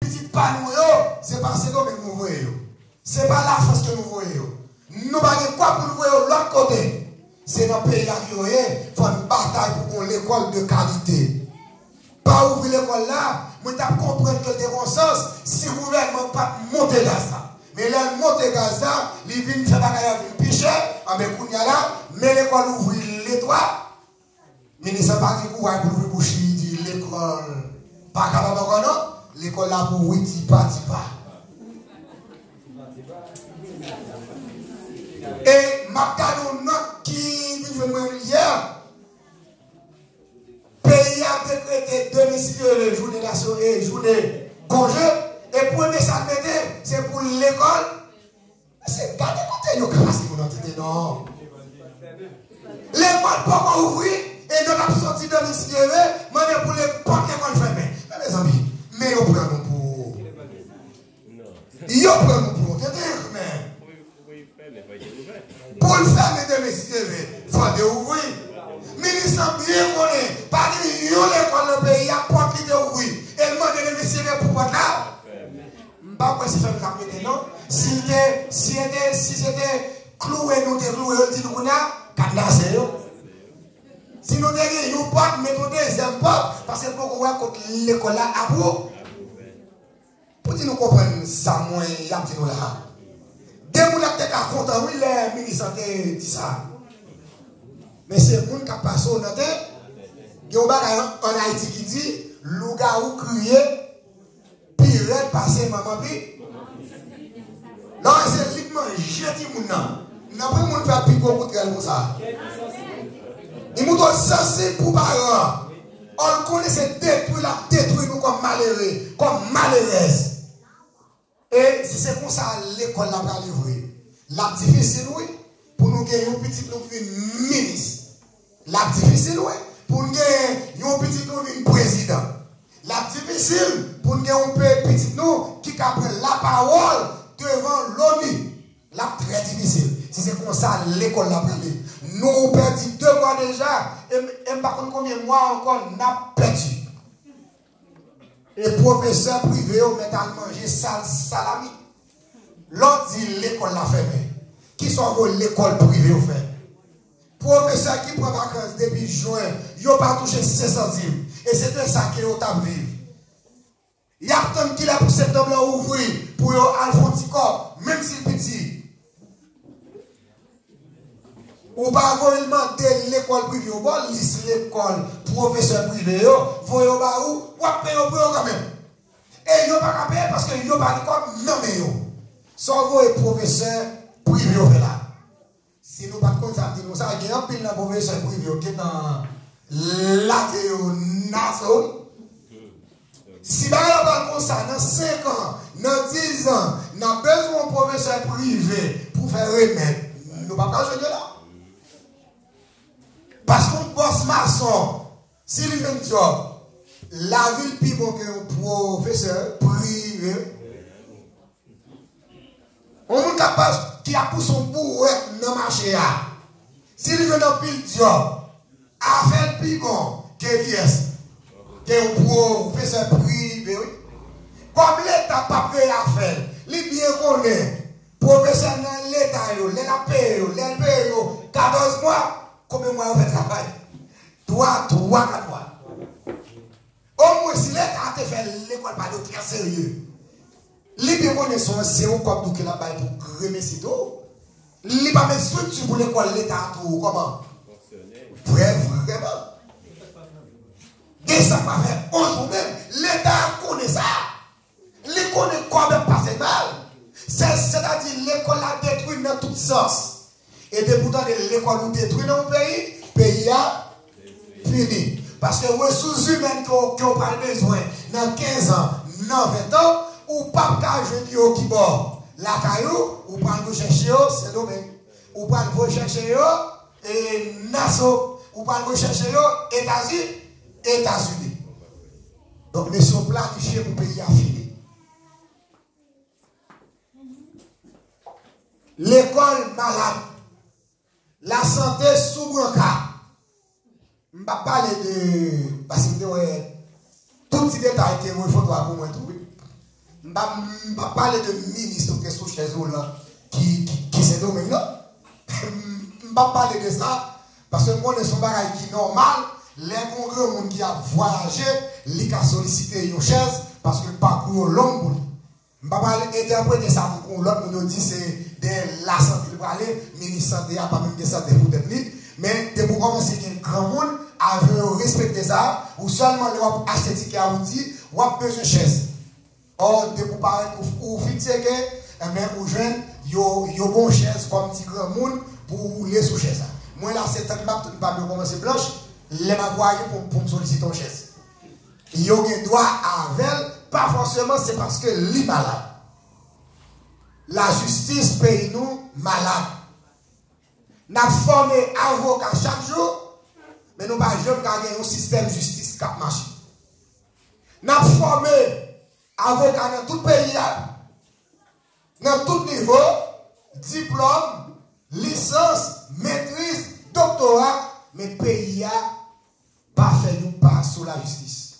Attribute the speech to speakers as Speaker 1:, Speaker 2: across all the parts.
Speaker 1: petit panneau, c'est parce que nous voyons. Ce n'est pas la force que nous voyons. Nous n'avons quoi pour nous voir de l'autre côté. C'est dans le pays qui il faut une bataille pour l'école de qualité. Pas ouvrir l'école là, nous devons comprendre que le bon sens, si le gouvernement pas monter dans ça. Mais là, monter dans ça, il vient faire bagaille avec piché, avec Kounia là, mais l'école ouvre les toits. Le ministre pas qui couvre pour ouvrir bouche, il dit l'école pas capable encore non. L'école là pour oui, tipa. Et Macadon qui vient hier, pays a décrété 2006 le jour de nation et jour de congé. Et pour aimer ça, c'est pour l'école. C'est garder côté, nous casse mon entité, non. L'école pas ouvrir et nous avons sorti 2006 mais pour les portes l'école fermée. Mes amis, mais ils prennent nous pour. Ils prennent nous pour. Pour le faire, il faut ouvrir. Ministre bien connu, pas de l'école dans le pays, il y a pas qui ouvrir. Et le monde de l'investissement pour quoi là? Je ne sais pas si c'est la méthode, non? Si c'était cloué, nous décloué, on dit nous qu'on a, cadenassé. Si nous avons pas de deuxième porte, parce que pour qu'on l'école là à vous, pour que nous comprenions ça, moi, il y a un petit nous là. Dès que nous avons content, oui, les ministres ont dit ça. Mais c'est le monde qui a passé au noté. Il y a un bagage en Haïti qui dit, loup-garou crié, puis red passé, maman, puis. Non, c'est librement, j'ai dit, mon nom. Non, pas mon faire pico pour comme ça. Il nous donne sensible pour parents. On connaît c'est détruire nous comme malheureux, comme malheureuse. Et si c'est comme ça, l'école n'a pas livré. La difficile, oui, pour nous gagner un petit ministre. La difficile, oui, pour nous gagner un petit président. La difficile, pour nous gagner un petit nous qui a pris la parole devant l'ONU. La très difficile. Si c'est comme ça, l'école n'a pas livré. Nous avons perdu 2 mois déjà. Et par contre, combien de mois encore, nous avons perdu. Et professeurs privés mettent à manger salami. L'autre dit l'école l'a fermée. Qui sont l'école privée au fait? Professeurs qui prennent vacances depuis juin, ils n'ont pas touché 5 centimes. Et c'est de ça qu'ils ont à vivre. Il y a tant qu'il a pour septembre ouvrir pour Alphonse corps, même si petit. Ou pas demander l'école privée, ou pas l'école professeur privé, vous voyez où, ou payer quand même. Et ils n'ont pas payer parce qu'ils n'ont pas comme non mais yo. Sans vous et professeur privé là. Si nous pas comme ça, nous ça il y a un pile dans professeur privé qui est dans la nation. Si vous avez comme ça dans 5 ans, dans 10 ans, nous avons besoin de professeur privé pour faire remettre. Nous pas jouer là. Parce qu'on bosse maçon, s'il y a un job, la ville plus bon qu'un professeur privé. On est capable qui a pour son bourreau dans le marché. S'il y a un pile job, affaire plus bon qu'un professeur privé. Comme l'État n'a pas payé l'affaire, il bien connaît. Professeur dans l'État, il a payé, 14 mois. Combien de mois on fait travail? 3, 4 mois. Au moins, si l'État a fait l'école pas de très sérieux, les bien connaissants, c'est un cop qui là-bas pour remercier tout. Les pas mettre structure pour l'école, l'État tout comment? Vraiment. Et ça va faire 11 jours même. L'État connaît ça. Il connaît quand même pas c'est mal. C'est-à-dire l'école a détruit dans tout sens. Et de pourtant, l'école nous détruit dans le pays, le pays a fini. Parce que les ressources humaines qui ont pas besoin dans 15 ans, dans 20 ans, ou pas de jouer qui bord. La caillou, ou pas de chercher, c'est le domaine. Ou pas de chercher, et NATO, ou pas de chercher, États-Unis. Donc, nous sommes planifiés pour le pays a fini. L'école malade. La santé sous brancard. Je ne vais pas parler de. Parce que tout petit détail qui est mon photo pour moi. pas parler de ministre qui est sous chaise là, qui c'est domaine là. Je ne pas parler de ça, parce que moi, je suis bagage qui est normal. Les gens qui ont voyagé, ils ont sollicité une chaise, parce que le parcours est long. Je ne vais pas interpréter ça pour l'autre, on dit c'est de la santé pour aller, le ministre santé n'a pas même de santé pour être libre, mais de pour commencer, il y a un grand monde à respecter ça, ou seulement le acheter des tickets à outils, ou a besoin de chaise. Or, de pour paraître ou fixer que, mais aux jeunes, il y a bon chaise comme petit grand monde pour rouler sous chaise. Moi là, c'est un map, tout ne pas commencer blanche, les m'avoyer pour me solliciter une chaise. Il y a un droit avec, pas forcément c'est parce que lui malade. La justice paye nous malade. Nous avons formé avocat chaque jour, mais nous n'avons jamais gagné un système de justice qui marche. Nous avons formé avocat dans tout le pays, dans tout niveau, diplôme, licence, maîtrise, doctorat, mais le pays n'a pas fait nous pas sous la justice.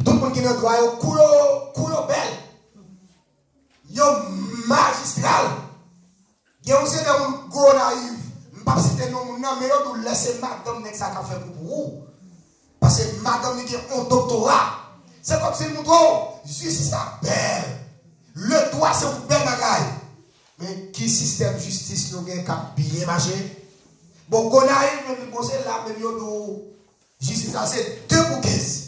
Speaker 1: Tout le monde qui a le droit, il y a belle, il y a magistral, il y a aussi des gens qui sont naïfs. Je ne vais pas citer nos gens, mais je vais laisser madame qui a fait pour vous. Parce que madame qui a un doctorat, c'est comme si nous montrons, justice est belle. Le droit, c'est une belle bagaille. Mais qui système de justice nous gagne qui a bien marché? Bon, qu'on arrive, même si c'est là, même si justice, c'est 2 pour 15.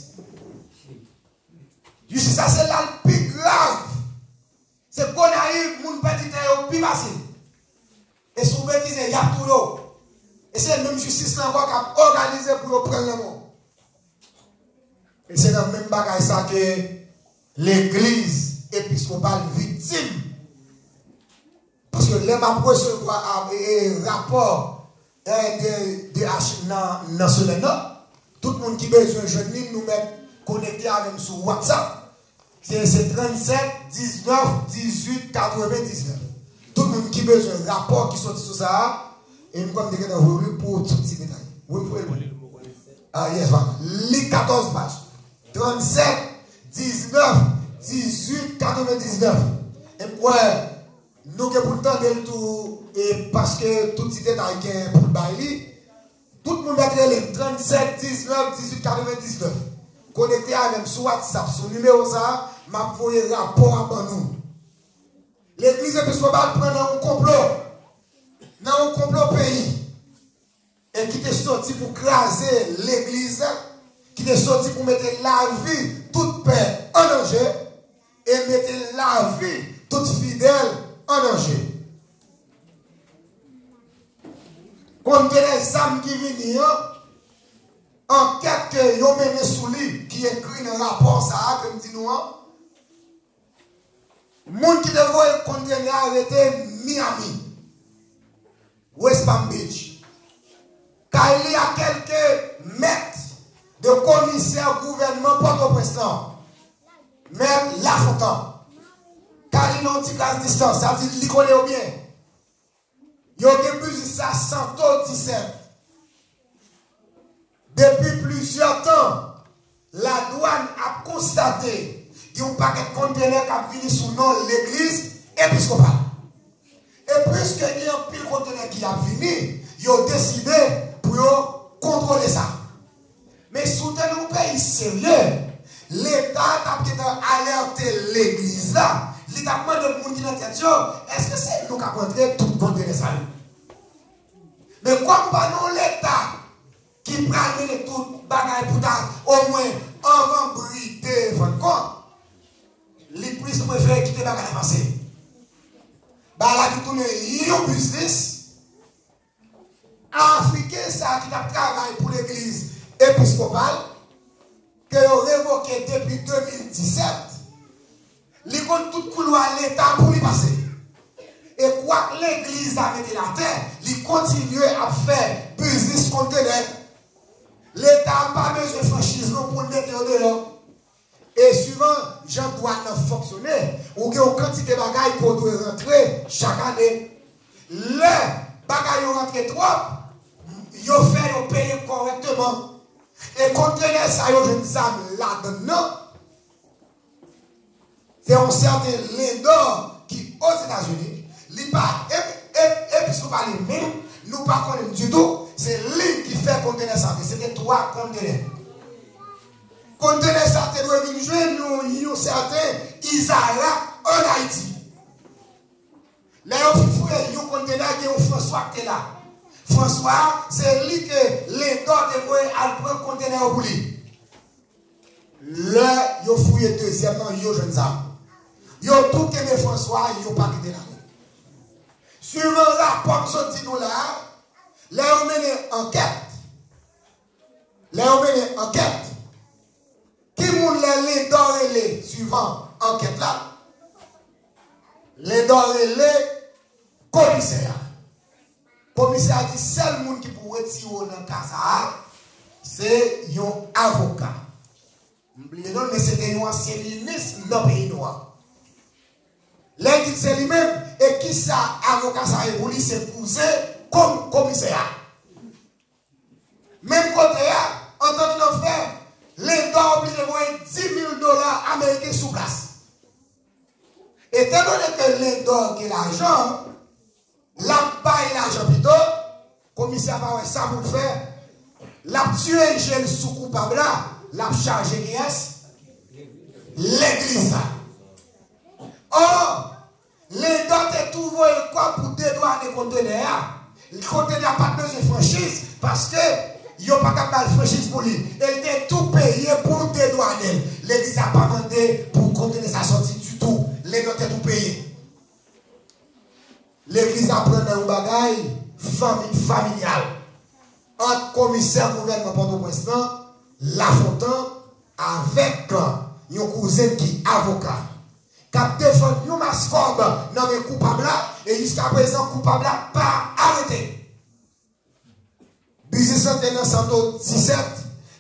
Speaker 1: Justice, c'est là le plus grave. C'est qu'on arrive, mon petit est au plus facile. Et si vous bêtisez, il y a tout l'eau. Et c'est même justice là encore qui a organisé pour prendre le mot. Et c'est dans le même bagaille ça que l'église épiscopale victime. Parce que les ma recevoir un rapport dans ce moment, tout le monde qui a besoin de jeune nous mettre connecté avec sur WhatsApp. C'est 37 19 18 99. Tout le monde qui a besoin d'un rapport qui sorti sur ça, et nous comme des pour tout petit détail. Oui, vous pouvez le ah, yes, voilà. Les 14 pages. 37 19 18 99. Et moi, nous avons pourtant de tout, et parce que tout petit détail est pour le bail, tout le monde a créé 37 19 18 99. Connecté avec sur WhatsApp, son numéro ça, m'a envoyé rapport à nous. L'église épiscopale prend un complot, dans un complot pays, et qui est sorti pour craser l'église, qui est sorti pour mettre la vie, toute paix en danger, et mettre la vie, toute fidèle en danger. Quand les âmes qui viennent, enquête que vous menez sous lui, qui écrit dans le rapport, ça, comme dit nous, les gens qui devraient continuer à arrêter Miami, West Palm Beach. Car il y a quelques maîtres de commissaires gouvernement Port-au-Prince, même La Fontaine. Car ils ont une classe distance, ça veut dire qu'ils connaissent bien. Ils ont débuté ça 117. Depuis plusieurs temps, la douane a constaté qu'il y a un paquet de conteneurs qui a fini sous le nom de l'église épiscopale. Et puisqu'il y a un pile de conteneurs qui a fini, ils ont décidé pour contrôler ça. Mais sous un pays sérieux, l'État a alerté l'église là. L'État a demandé aux gens qui est-ce que c'est nous qui avons rentré tout le conteneur ça? Mais comme non l'État qui prend tout bagaille pour au moins avant briller votre compte, les plus préfèrent quitter la bagaille passée. Bah là, qui tourne un business africain, ça qui a travaillé pour l'église épiscopale, que ont révoqué depuis 2017, les comptes tout couloir l'État pour y passer. Et quoi que l'église a mis la terre, il continue à faire business conteneur. L'État n'a pas besoin de franchise pour le mettre dehors. Et suivant, j'en dois fonctionner, ou qu'il y a une quantité de bagages pour rentrer chaque année. Les bagages rentrent trop, ils fait payer correctement. Et conteneur ça, ils ont là-dedans. C'est un certain Lindor qui, aux États-Unis, il pas épiscopal même, nous pas connaissons du tout, c'est lui qui fait conteneur santé. C'était 3 conteneurs. Conteneur santé doit venir jouer nous certain Isara en Haïti. Là, on fait un conteneur qui est François qui est là. François, c'est lui que Lindor devrait aller prendre conteneur pour lui. Là, il a fouillé deuxièmement, il a jeune âme. Il a tout aimé François, il n'a pas quitté la rue. Suivant le rapport sorti nous là, là on mène enquête. Là on mène enquête. Qui moun les dorés suivant enquête là? Les dorés commissaire. Commissaire dit seul monde qui pourrait tirer dans le cas ça, c'est un avocat. N'oubliez pas, mais c'était un ancien ministre dans le pays noir. Là, il c'est lui-même, et qui ça, avocat, ça est pour lui, c'est cousin comme commissaire. Même côté, en tant que faire, les gars obligés de voir $10,000 américains sous place. Et étant donné que les gars qui ont l'argent, la paille l'argent plutôt, commissaire va ça pour faire, la tuer gel sous coupable là, la chargé qui est l'église. Or, les gars ont trouvé quoi pour dédouaner les conteneurs. Les conteneurs n'ont pas besoin de franchise parce que ils n'ont pas capable de franchise pour lui. Ils étaient tout payé pour dédouaner. L'église n'a pas demandé pour contenir sa sortie du tout. Les gars ont tout payé. L'église a pris un bagage familial. Entre commissaire gouvernement Port-au-Prince, Lafontaine, avec un cousin qui est avocat. Cap défend une mascotte dans les coupables là, et jusqu'à présent, coupable là, pas arrêté. 1917,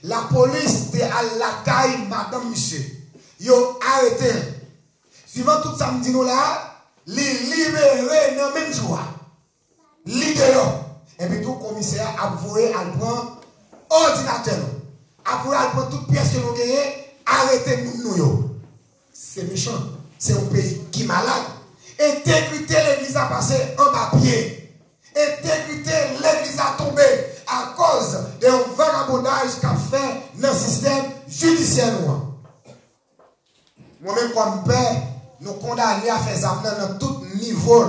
Speaker 1: la police de la caille, madame, monsieur, ils ont arrêté. Suivant tout ça, me dit nous là, les libérer dans le même jour. Libérer. Et puis tout commissaire a voué à prendre ordinateur. A voué à prendre toute pièce que nous gagnons, arrêter nous. C'est méchant. C'est un pays qui est malade. Intégrité, l'église a passé en papier. Intégrité, l'église a tombé à cause d'un vagabondage qu'a fait dans le système judiciaire. Moi-même, comme père, nous condamnons à faire ça dans tout niveau.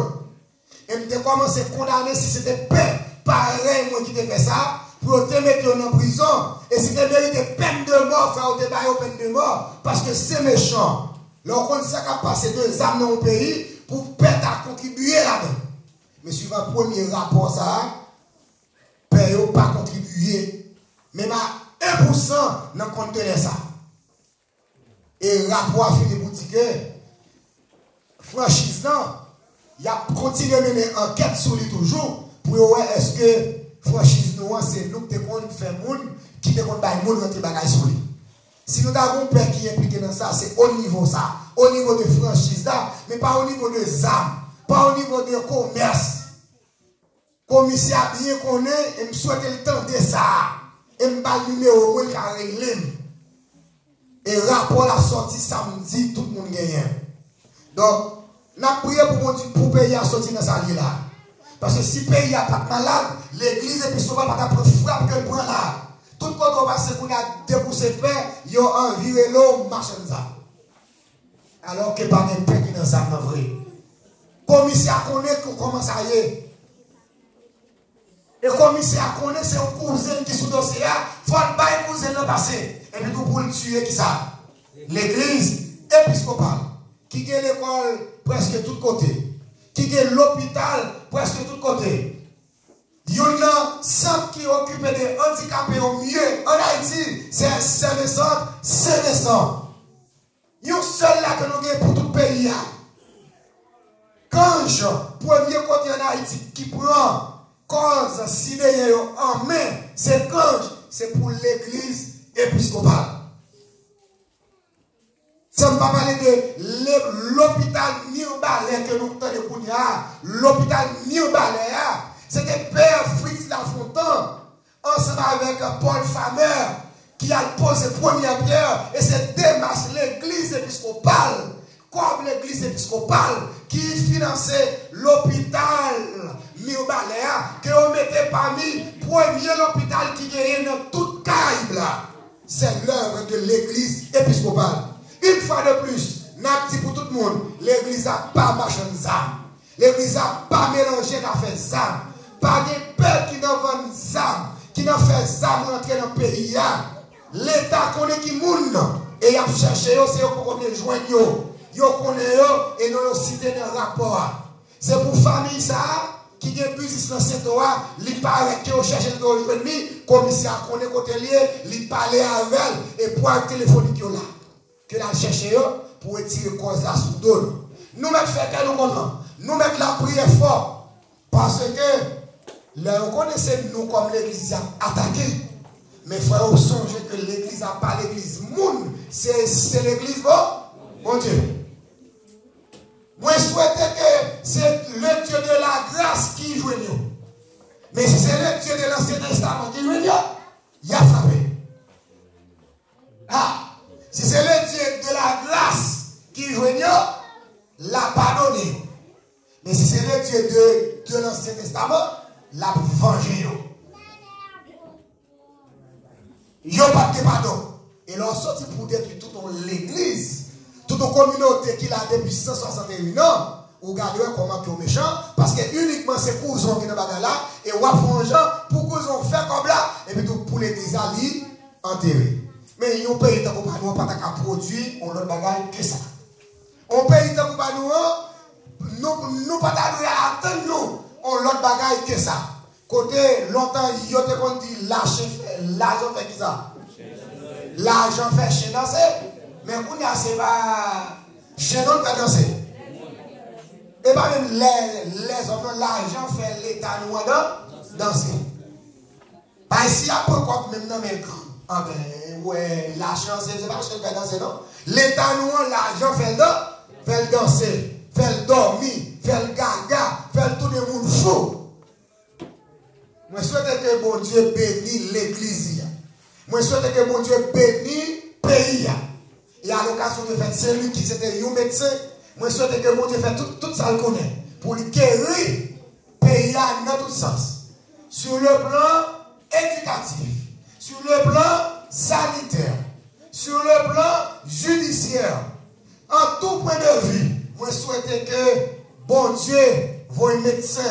Speaker 1: Et nous avons commencé à condamner si c'était père, pareil, moi qui te fait ça, pour te mettre en prison. Et si tu mérites peine de mort, faire te bailler peine de mort, parce que c'est méchant. Lorsqu'on sait qu'à passer 2 âmes dans le pays pour perdre à contribuer là-dedans. Mais suivant le premier rapport, ça, paye pas contribuer. Même à 1% dans le conteneur ça. Et le rapport finit pour dire que franchise, il a continué à mener enquête sur lui toujours pour voir est-ce que franchise, c'est nous qui avons fait monde qui te compte bail monde rentrer bagage sur lui. Si nous avons un père qui est impliqué dans ça, c'est au niveau ça, au niveau de franchise là, mais pas au niveau de âmes, pas au niveau de commerce. Commissaire bien connaît, et me souhaite le temps de ça. Et me parle numéro qui a réglé. Et rapport la sortie samedi, tout le monde gagne. Donc, nous avons prié pour payer à sortir dans sa vie là. Parce que si le pays n'est pas malade, l'église épiscopale va pas frappe que le prend là. Tout le monde va passer pour déboursé de paix, il y a envie de l'eau, marche ça. Alors que pas de paix qui dans ça, non vrai. Commissaire connaît comment ça y est. Et commissaire connaît, c'est un cousin qui est sous dossier, il faut pas un cousin dans le passé. Et puis tout pour le tuer, qui ça? L'église épiscopale, qui a l'école presque de tous côtés, qui a l'hôpital presque de tous côtés. Il y a un centre qui est occupé des handicapés au mieux en Haïti, c'est un centre, c'est un centre. Il y a un seul là que nous avons pour tout le pays. Quand je, premier côté en Haïti, qui prend cause si en main, c'est quand c'est pour l'église épiscopale. Ça ne va pas parler de l'hôpital Mirbalais que nous avons pour l'hôpital Mirbalais. C'était Père Fritz Lafontaine, ensemble avec Paul Famer, qui a posé première pierre, et c'est démarche l'église épiscopale, comme l'église épiscopale qui finançait l'hôpital Mirbalea, que on mettait parmi premier l'hôpital qui gagnait dans toute Caraïbe là. C'est l'œuvre de l'église épiscopale. Une fois de plus, n'a dit pour tout le monde, l'église n'a pas marché de âme. L'église n'a pas mélangé d'affaires d'âme. Pas de peuple qui n'a vendu d'âme, qui n'a fait d'âme rentrer dans le pays. L'État connaît qui moun et il a cherché, c'est pour qu'on les joigne. Ils connaissent et nous cité dans le rapport. C'est pour famille ça qui a business dans cette loi, il paraît que vous cherchez de l'ennemi, commissaire connaît côté lié, il parle avec elle et pour un téléphonique là. Que la chercher pour retirer cause là sous dos. Nous mettons fait que nous connaissons. Nous mettons la prière fort. Parce que là, vous connaissez nous comme l'église attaquée. Mais frère, vous songez que l'église n'a pas l'église monde. C'est l'église bon Dieu. Moi, je souhaite que c'est le Dieu de la grâce qui joue nous. Mais si c'est le Dieu de l'Ancien Testament qui joue nous, il a frappé. Ah! Si c'est le Dieu de la grâce qui joue nous, l'a pardonné. Mais si c'est le Dieu de l'Ancien Testament, l'a vengé. Il n'y a pas de pardon. Et l'on sorti pour détruire toute l'église, toute la communauté qui a depuis 161 ans. Vous regardez comment ils sont méchants, parce que uniquement c'est cousins qui sont là, et vous avez pour cousins faire comme là, et puis tout pour les alliés enterrés. Mais il y a un pays qui n'a pas produit, on a bagaille que ça. On pays qui n'a pas nous pas attendre nous, on l'autre bagaille que ça. Côté longtemps, il y a dit l'argent fait qui ça? L'argent fait chez danser. Mais quand il y a c'est pas chez nous fait danser. Et pas même les hommes, l'argent fait l'état nous danser. Pas ici après quoi même dans mes grands. Ah ben ouais, l'argent c'est pas chez fait danser non. L'état nous l'argent fait danser, fait dormir, fait gaga, fait tout le monde fou. Moi, je souhaite que mon Dieu bénisse l'église. Moi, je souhaite que mon Dieu bénisse le pays. Et à l'occasion de faire celui qui était un médecin, moi, je souhaite que mon Dieu fasse tout ça le connaît. Pour lui guérir le pays dans tout sens. Sur le plan éducatif, sur le plan sanitaire, sur le plan judiciaire, en tout point de vue, moi, je souhaite que bon Dieu voie médecin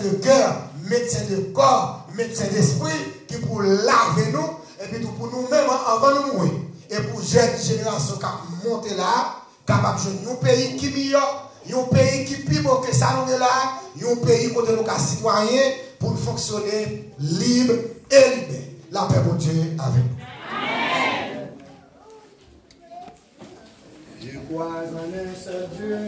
Speaker 1: de cœur, médecin de corps, médecin d'esprit, qui pour laver nous, et puis pour nous-mêmes avant de mourir. Et pour jeune génération qui monte là, capable de jouer un pays qui est meilleur, un pays qui est plus beau que ça, nous là, un pays côté nos citoyens pour fonctionner libre et libre. La paix de Dieu avec nous.
Speaker 2: Je crois en un seul Dieu.